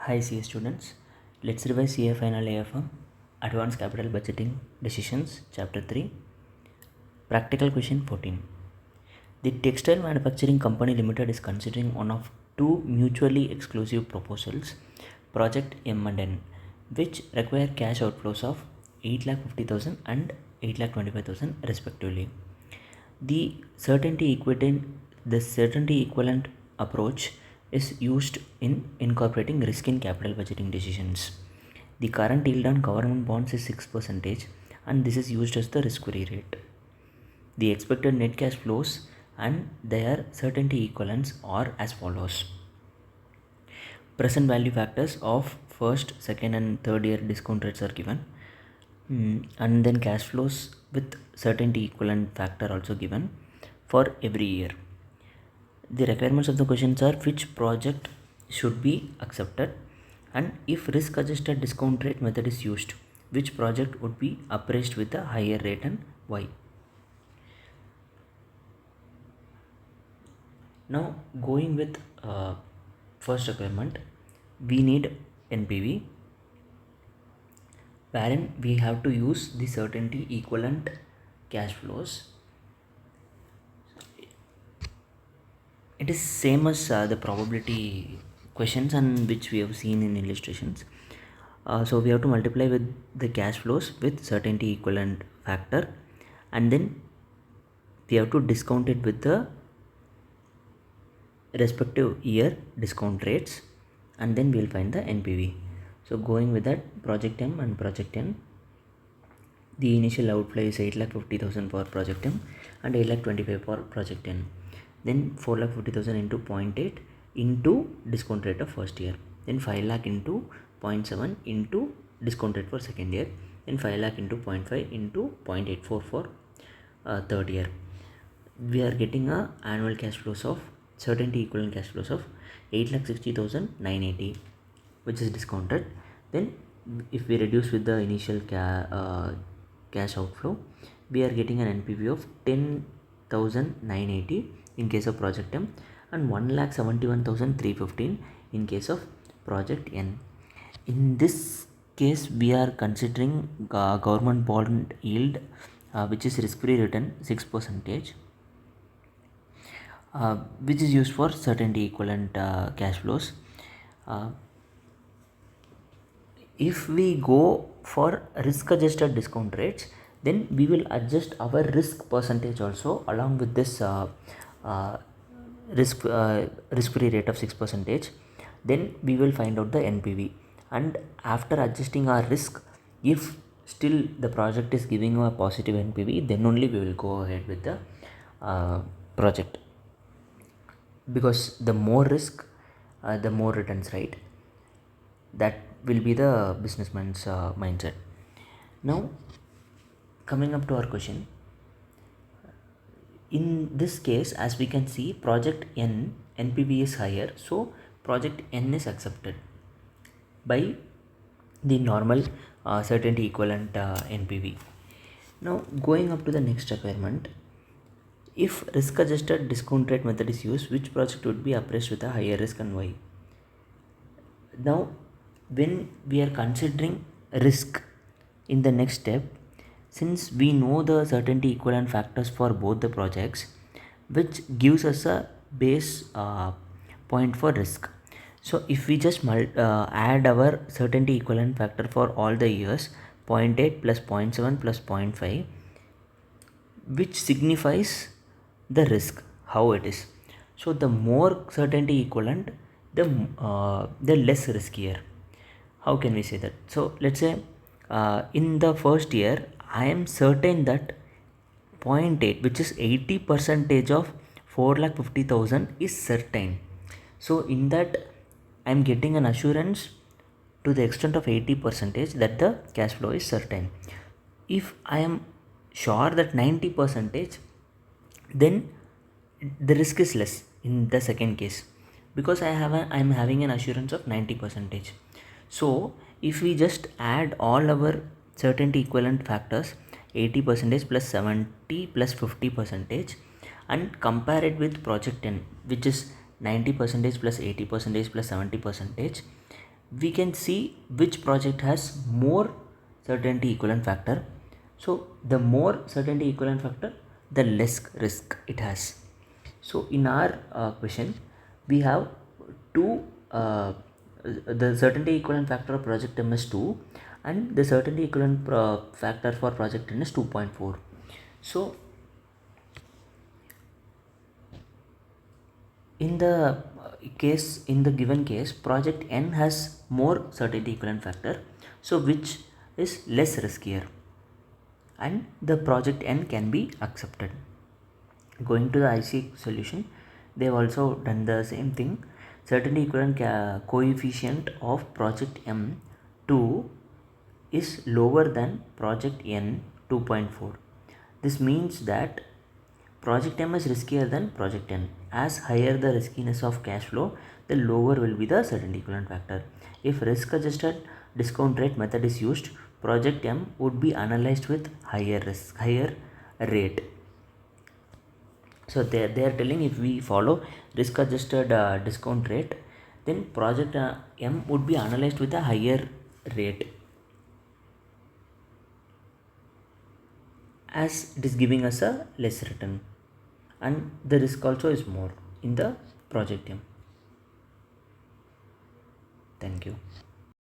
Hi CS students, let's revise CA Final AFM Advanced Capital Budgeting Decisions Chapter 3 Practical Question 14. The Textile Manufacturing Company Limited is considering one of two mutually exclusive proposals, Project M and N, which require cash outflows of 8,50,000 and 8,25,000 respectively. The certainty equivalent approach is used in incorporating risk in capital budgeting decisions. The current yield on government bonds is 6% and this is used as the risk-free rate. The expected net cash flows and their certainty equivalents are as follows. Present value factors of first, second and third year discount rates are given, and then cash flows with certainty equivalent factor also given for every year. The requirements of the questions are which project should be accepted, and if risk adjusted discount rate method is used, which project would be appraised with a higher rate and why. Now going with first requirement, we need NPV, wherein we have to use the certainty equivalent cash flows. It is same as the probability questions and which we have seen in illustrations. So we have to multiply with the cash flows with certainty equivalent factor, and then we have to discount it with the respective year discount rates, and then we will find the NPV. So going with that, project M and project N, the initial outlay is 8,50,000 for project M and 8,25,000 for project N. Then 4,50,000 into 0.8 into discount rate of first year, then 5 lakh into 0.7 into discount rate for second year, then 5 lakh into 0.5 into 0.84 for third year. We are getting a annual cash flows of certainty equivalent cash flows of 8,60,980, which is discounted. Then if we reduce with the initial cash outflow, we are getting an NPV of 10,980 in case of project M and 1,71,315 in case of project N. In this case, we are considering government bond yield, which is risk-free return 6%, which is used for certainty equivalent cash flows. If we go for risk adjusted discount rates, then we will adjust our risk percentage also along with this risk-free rate of 6%. Then we will find out the NPV, and after adjusting our risk, if still the project is giving a positive NPV, then only we will go ahead with the project, because the more risk, the more returns, right? That will be the businessman's mindset. Now coming up to our question, in this case, as we can see, project N NPV is higher, so project N is accepted by the normal certainty equivalent NPV. Now going up to the next requirement, if risk adjusted discount rate method is used, which project would be appraised with a higher risk and why. Now when we are considering risk in the next step, since we know the certainty equivalent factors for both the projects, which gives us a base point for risk. So if we just add our certainty equivalent factor for all the years, 0.8 plus 0.7 plus 0.5, which signifies the risk, how it is. So the more certainty equivalent, the less riskier. How can we say that? So let's say in the first year, I am certain that 0.8, which is 80% of 4,50,000 is certain. So in that, I am getting an assurance to the extent of 80% that the cash flow is certain. If I am sure that 90%, then the risk is less in the second case, because I am having an assurance of 90%. So if we just add all our certainty equivalent factors, 80% plus 70 plus 50%, and compare it with project N, which is 90% plus 80% plus 70%, we can see which project has more certainty equivalent factor. So the more certainty equivalent factor, the less risk it has. So in our question, we have two, the certainty equivalent factor of project M is 2 and the certainty equivalent factor for project N is 2.4. So in the in the given case, project N has more certainty equivalent factor, so which is less riskier, and the project N can be accepted. Going to the ICAI solution, they have also done the same thing. Certainty equivalent coefficient of project M2 is lower than project N 2.4. This means that project M is riskier than project N. As higher the riskiness of cash flow, the lower will be the certainty equivalent factor. If risk adjusted discount rate method is used, project M would be analyzed with higher rate. So they are telling, if we follow risk adjusted discount rate, then project M would be analyzed with a higher rate, as it is giving us a less return, and the risk also is more in the project M. Thank you.